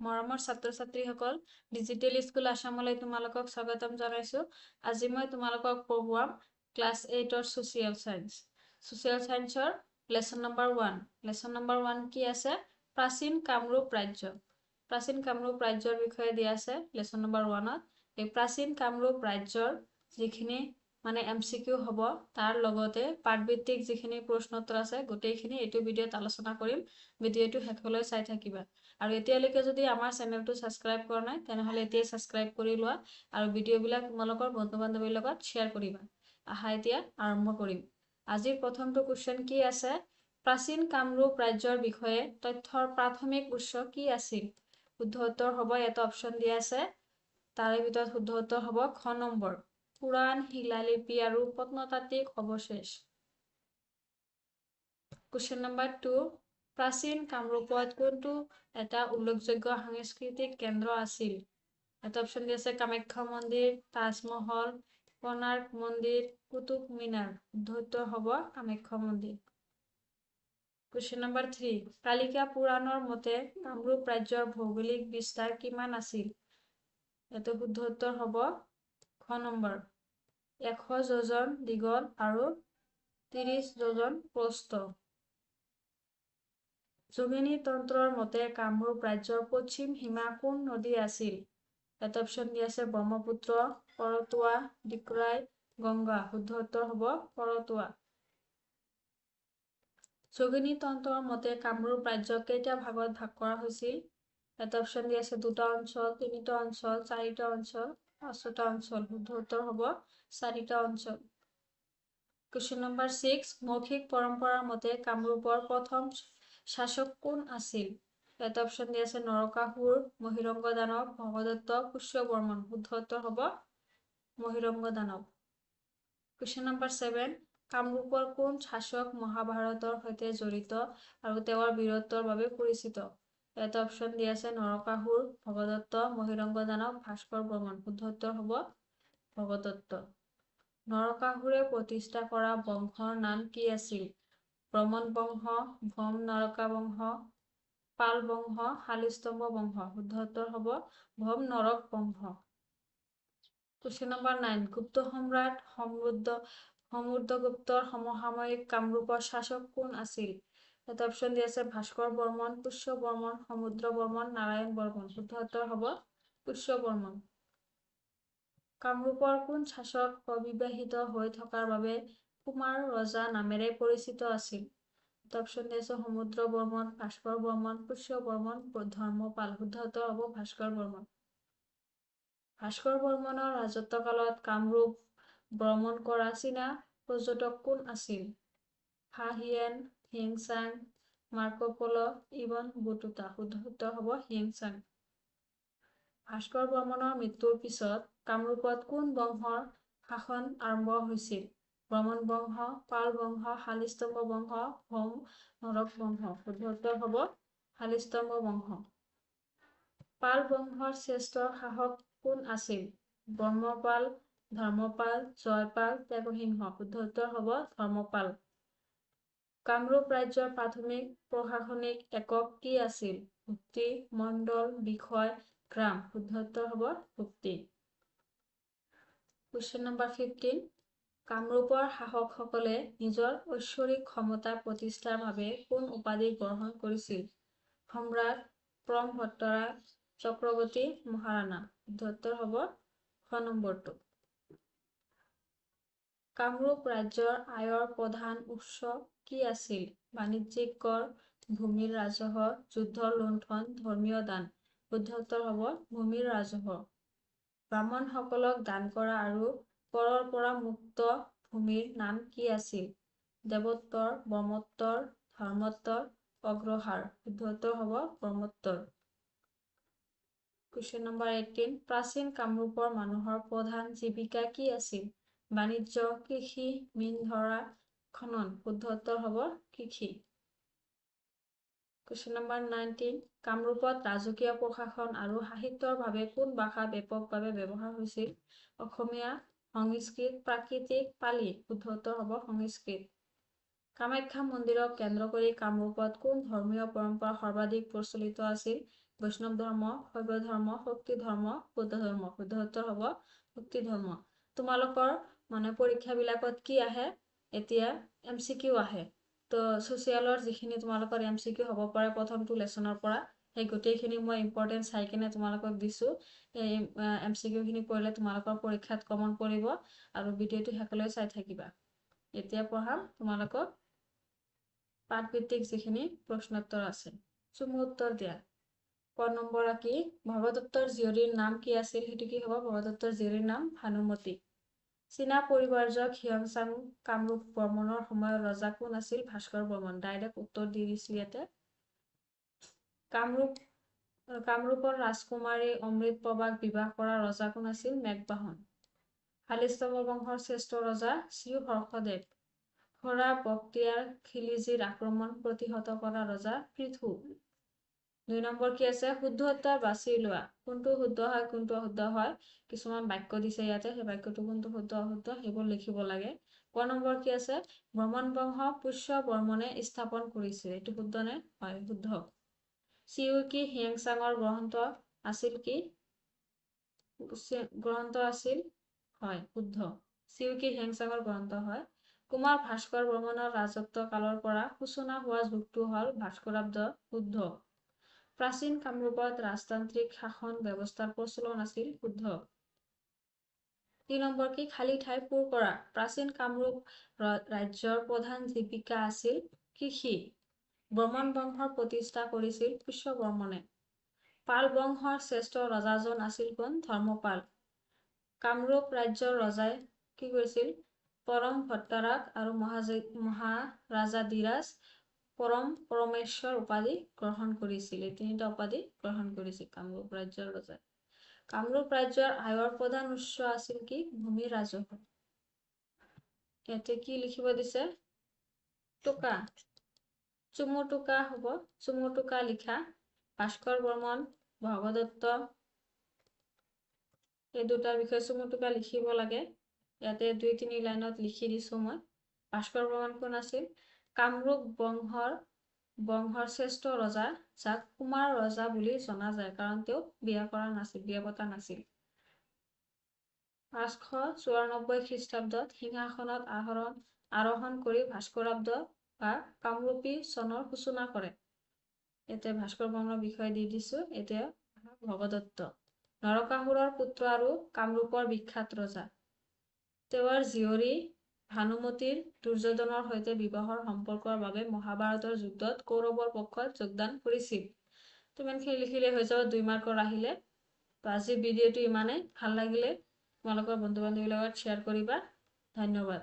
মৰমৰ ছাত্ৰ-ছাত্ৰীসকল, digital school আসামলৈ তোমালোকক স্বাগতম জনাইছো। আজি মই তোমালোকক পঢ়ুৱাম ক্লাছ 8ৰ ছ'চিয়েল সায়েন্স। ছ'চিয়েল সায়েন্সৰ লেসন নম্বৰ 1। লেসন নম্বৰ 1 কি আছে? প্ৰাচীন কামৰূপ ৰাজ্য। প্ৰাচীন কামৰূপ ৰাজ্যৰ বিষয়ে দিয়া আছে লেসন নম্বৰ 1ত। এই প্ৰাচীন কামৰূপ ৰাজ্যৰ যিখিনি MCQ হ'ব, তাৰ লগতে পাঠভিত্তিক যিখিনি প্ৰশ্নোত্তৰ আছে গোটেইখিনি এইটো ভিডিঅ'ত আলোচনা কৰিম। ভিডিঅ'টো শেষলৈ চাই থাকিবা। আৰু এতিয়ালৈকে যদি আমাৰ চেনেলটো সাবস্ক্ৰাইব কৰা নাই তেনেহলে এতিয়াই সাবস্ক্ৰাইব কৰি লোৱা আৰু ভিডিঅ'বিলাক তোমালোকৰ বন্ধু-বান্ধৱীৰ লগত শ্বেয়াৰ কৰিবা। আহা এতিয়া আৰম্ভ কৰিম। আজিৰ প্ৰথমটো কোৱেশ্চন কি আছে? প্ৰাচীন কামৰূপ ৰাজ্যৰ বিষয়ে তথ্যৰ প্ৰাথমিক উৎস কি আছিল? শুদ্ধ উত্তৰ হ'ব, এটা অপচন দিয়া আছে। তাৰে ভিতৰত শুদ্ধ উত্তৰ হ'ব খ নম্বৰ, পুৰাণ, শিলালিপি আৰু প্ৰত্নতাত্ত্বিক অৱশেষ। কুৱেশ্চন নম্বৰ 2, প্ৰাচীন কামৰূপত কোনটো এটা উল্লেখযোগ্য সাংস্কৃতিক কেন্দ্ৰ আছিল? এটা অপচন দি আছে কামাখ্যা মন্দিৰ, তাজমহল, কোণাৰ্ক মন্দিৰ, কুতুব মিনাৰ। শুদ্ধ উত্তৰ হ'ব কামাখ্যা মন্দিৰ। কুৱেশ্চন নম্বৰ 3, কালিকা পুৰাণৰ মতে কামৰূপ ৰাজ্যৰ ভৌগোলিক বিস্তাৰ কিমান আছিল? এইটো শুদ্ধ উত্তৰ হ'ব খ নম্বৰ, 100 যোজন দীঘল আৰু 30 যোজন প্ৰস্থ। যোগিনী তন্ত্ৰৰ মতে কামৰূপ ৰাজ্যৰ পশ্চিম সীমা কোন নদী আছিল? এটা অপচন দি আছে ব্ৰহ্মপুত্ৰ, কৰতোৱা, দিক্ৰাই, গংগা। শুদ্ধ উত্তৰ হ'ব কৰতোৱা। যোগিনী তন্ত্ৰৰ মতে কামৰূপ ৰাজ্যক কেইটা ভাগত ভাগ কৰা হৈছিল? এটা অপচন দি আছে 2টা অঞ্চল, 3টা অঞ্চল, 4টা অঞ্চল, 5টা অঞ্চল। শুদ্ধ উত্তৰ হ'ব 4টা অঞ্চল। কুৱেশ্চন নম্বৰ 6, মৌখিক পৰম্পৰাৰ মতে কামৰূপৰ প্ৰথম শাসক কোন আছিল? এটা অপচন দি আছে নৰকাসুৰ, মহিৰংগ দানৱ, ভগদত্ত, পুষ্যবৰ্মন। শুদ্ধ উত্তৰ হ'ব মহিৰংগ দানৱ। কুৱেশ্চন নম্বৰ 7, কামৰূপৰ কোন শাসক মহাভাৰতৰ সৈতে জড়িত আৰু তেওঁৰ বীৰত্বৰ বাবে পৰিচিত? এটা অপচন দি আছে নৰকাসুৰ, ভগদত্ত, মহিৰংগ দানৱ, ভাস্কৰ বৰ্মন। শুদ্ধ উত্তৰ হ'ব ভগদত্ত। নৰকাসুৰে প্ৰতিষ্ঠা কৰা বংশৰ নাম কি আছিল? ব্ৰহ্মণ বংশ, ভৌম নৰকা বংশ, পাল বংশ, শালিস্তম্ভ বংশ। শুদ্ধ উত্তৰ হ'ব ভৌম নৰক বংশ। কুৱেশ্চন নম্বৰ 9, গুপ্ত সম্ৰাট সমুদ্ৰগুপ্তৰ সমসাময়িক কামৰূপৰ শাসক কোন আছিল? এটা অপচন দি আছে ভাস্কৰ বৰ্মন, পুষ্য বৰ্মন, সমুদ্ৰ বৰ্মন, নাৰায়ণ বৰ্মন। শুদ্ধ উত্তৰ হ'ব পুষ্য বৰ্মন। কামৰূপৰ কোন শাসক অবিবাহিত হৈ থকাৰ বাবে কুমাৰ ৰজা নামেৰে পৰিচিত আছিল? এটা অপচন দি আছে সমুদ্ৰ বৰ্মন, ভাস্কৰ বৰ্মন, পুষ্য বৰ্মন, ধৰ্মপাল। শুদ্ধ উত্তৰ হ'ব ভাস্কৰ বৰ্মন। ভাস্কৰ বৰ্মনৰ ৰাজত্বকালত কামৰূপ ভ্ৰমণ কৰা চীনা পৰ্যটক কোন আছিল? ফাহিয়েন, হিংচাং, মাৰ্কো পল, ইবন বতুতা। শুদ্ধ উত্তৰ হ'ব হিংচাং। ভাস্কৰ বৰ্মনৰ মৃত্যুৰ পিছত কামৰূপত কোন বংশৰ শাসন আৰম্ভ হৈছিল? ব্ৰহ্মণ বংশ, পাল বংশ, শালিস্তম্ভ বংশ, ভৌম নৰক বংশ। শুদ্ধ উত্তৰ হ'ব শালিস্তম্ভ বংশ। পাল বংশৰ শ্ৰেষ্ঠ শাসক কোন আছিল? ব্ৰহ্মপাল, ধৰ্মপাল, জয়পাল, ত্যাগসিংহ। শুদ্ধ উত্তৰ হ'ব ধৰ্মপাল। কামৰূপ ৰাজ্যৰ প্ৰাথমিক প্ৰশাসনিক একক কি আছিল? ভুক্তি, মণ্ডল, বিষয়, গ্ৰাম। শুদ্ধ উত্তৰ হ'ব ভুক্তি। কুৱেশ্চন নম্বৰ 15, কামৰূপৰ শাসকসকলে নিজৰ ঐশ্বৰিক ক্ষমতা প্ৰতিষ্ঠাৰ বাবে কোন উপাধি গ্ৰহণ কৰিছিল? সম্ৰাট, প্ৰমভট্টৰাজ, চক্ৰৱৰ্তী, মহাৰাণা। শুদ্ধ উত্তৰ হ'ব খ নম্বৰটো। কামৰূপ ৰাজ্যৰ আয়ৰ প্ৰধান উৎস কি আছিল? বাণিজ্যিক কৰ, ভূমিৰ ৰাজহ, যুদ্ধৰ লুণ্ঠন, ধৰ্মীয় দান। শুদ্ধ উত্তৰ হ'ব ভূমিৰ ৰাজহ। ব্ৰাহ্মণসকলক দান কৰা আৰু কৰৰ পৰা মুক্ত ভূমিৰ নাম কি আছিল? দেৱোত্তৰ, ব্ৰহ্মোত্তৰ, ধৰ্মোত্তৰ, অগ্ৰহাৰ। শুদ্ধ উত্তৰ হ'ব ব্ৰহ্মোত্তৰ। কুৱেশ্চন নম্বৰ 18, প্ৰাচীন কামৰূপৰ মানুহৰ প্ৰধান জীৱিকা কি আছিল? বাণিজ্য, কৃষি, মীন ধৰা, খনন। শুদ্ধ উত্তৰ হ'ব কৃষি। কুৱেশ্চন নম্বৰ 19, কামৰূপত ৰাজকীয় প্ৰশাসন আৰু সাহিত্যৰ বাবে কোন ভাষা ব্যাপকভাৱে ব্যৱহাৰ হৈছিল? অসমীয়া, সংস্কৃত, প্ৰাকৃতিক, পালি। শুদ্ধ উত্তৰ হ'ব সংস্কৃত। কামাখ্যা মন্দিৰক কেন্দ্ৰ কৰি কামৰূপত কোন ধৰ্মীয় পৰম্পৰা সৰ্বাধিক প্ৰচলিত আছিল? বৈষ্ণৱ ধৰ্ম, শৈৱ ধৰ্ম, শক্তি ধৰ্ম, বৌদ্ধ ধৰ্ম। শুদ্ধ উত্তৰ হ'ব শক্তি ধৰ্ম। তোমালোকৰ মানে পৰীক্ষাবিলাকত কি আহে? এতিয়া MCQ আহে। তো ছ'চিয়েলৰ যিখিনি তোমালোকৰ MCQ হ'ব পাৰে প্ৰথমটো লেচনৰ পৰা, সেই গোটেইখিনি মই ইম্পৰ্টেণ্ট চাই কিনে তোমালোকক দিছোঁ। এই MCQ খিনি পঢ়িলে তোমালোকৰ পৰীক্ষাত কমন পৰিব আৰু ভিডিঅ'টো শেষলৈ চাই থাকিবা। এতিয়া পঢ়াম তোমালোকক পাঠভিত্তিক যিখিনি প্ৰশ্নোত্তৰ আছে। চমু উত্তৰ দিয়া। ক নম্বৰ কি? ভগদত্তৰ জীয়ৰীৰ নাম কি আছিল? সেইটো কি হ'ব? ভগদত্তৰ জীয়ৰীৰ নাম ভানুমতী। চীনা পৰিব্ৰাজক হিয়ংচাং কামৰূপ বৰ্মনৰ সময়ৰ ৰজা কোন আছিল? ভাস্কৰ বৰ্মন। ডাইৰেক্ট উত্তৰ দি দিছোঁ ইয়াতে। কামৰূপৰ ৰাজকুমাৰী অমৃতপ্ৰভাক বিবাহ কৰা ৰজা কোন আছিল? মেঘবাহন। শালিস্তম্ভ বংশৰ শ্ৰেষ্ঠ ৰজা শ্ৰী হৰ্ষদেৱ। খৰা বক্তিয়াৰ খিলিজীৰ আক্ৰমণ প্ৰতিহত কৰা ৰজা পৃথু। 2 নম্বৰ কি আছে? শুদ্ধ উত্তৰ বাছি লোৱা। কোনটো শুদ্ধ হয়, কোনটো অশুদ্ধ হয়। কিছুমান বাক্য দিছে ইয়াতে, সেই বাক্যটো কোনটো শুদ্ধ অশুদ্ধ সেইবোৰ লিখিব লাগে। ক নম্বৰ কি আছে? ব্ৰহ্মণ বংশ পুষ্য বৰ্মনে স্থাপন কৰিছিল। এইটো শুদ্ধ নে? হয়, শুদ্ধ। চিউকি হিয়েংচাঙৰ গ্ৰন্থ আছিল কি? গ্ৰন্থ আছিল, হয়, শুদ্ধ। চিউকি হিয়েংচাঙৰ গ্ৰন্থ হয়। কুমাৰ ভাস্কৰ বৰ্মনৰ ৰাজত্ব কালৰ পৰা সূচনা হোৱা যুগটো হ'ল ভাস্কৰাব্দ। শুদ্ধ। প্ৰাচীন কামৰূপত ৰাজতান্ত্ৰিক শাসন ব্যৱস্থাৰ প্ৰচলন আছিল। শুদ্ধ। 3 নম্বৰ কি? খালী ঠাই পূৰ কৰা। প্ৰাচীন কামৰূপ ৰাজ্যৰ প্ৰধান জীৱিকা আছিল কৃষি। ব্ৰহ্মণ বংশৰ প্ৰতিষ্ঠা কৰিছিল পুষ্য বৰ্মনে। পাল বংশৰ শ্ৰেষ্ঠ ৰজাজন আছিল কোন? ধৰ্মপাল। কামৰূপ ৰাজ্যৰ ৰজাই কি কৰিছিল? পৰম ভট্টাৰাক আৰু মহাৰাজাধিৰাজ পৰমেশ্বৰ উপাধি গ্ৰহণ কৰিছিল। এই 3টা উপাধি গ্ৰহণ কৰিছিল কামৰূপ ৰাজ্যৰ ৰজাই। কামৰূপ ৰাজ্যৰ আয়ৰ প্ৰধান উৎস আছিল কি? ভূমি ৰাজহ। ইয়াতে কি লিখিব দিছে? টোকা। চুমু টোকা হ'ব। চুমু টোকা লিখা। ভাস্কৰ বৰ্মন, ভগদত্ত, এই দুটাৰ বিষয়ে চুমু টোকা লিখিব লাগে। ইয়াতে 2-3 লাইনত লিখি দিছোঁ মই। ভাস্কৰ বৰ্মন কোন আছিল? কামৰূপ বংশৰ শ্ৰেষ্ঠ ৰজা, যাক কুমাৰ ৰজা বুলি জনা যায়, কাৰণ তেওঁ বিয়া পতা নাছিল। 594 খ্ৰীষ্টাব্দত সিংহাসনত আৰোহণ কৰি ভাস্কৰাব্দ বা কামৰূপী চনৰ সূচনা কৰে। এতিয়া ভাস্কৰ বৰ্মনৰ বিষয়ে দি দিছোঁ। এতিয়া ভগদত্ত। নৰকাসুৰৰ পুত্ৰ আৰু কামৰূপৰ বিখ্যাত ৰজা। তেওঁৰ জীয়ৰী ভানুমতীৰ দুৰ্যোধনৰ সৈতে বিবাহৰ সম্পৰ্কৰ বাবে মহাভাৰতৰ যুদ্ধত কৌৰৱৰ পক্ষত যোগদান কৰিছিল। ইমানখিনি লিখিলে হৈ যাব 2 মাৰ্কৰ আহিলে। তো আজি ভিডিঅ'টো ইমানেই। ভাল লাগিলে তোমালোকৰ বন্ধু বান্ধৱীৰ লগত শ্বেয়াৰ কৰিবা। ধন্যবাদ।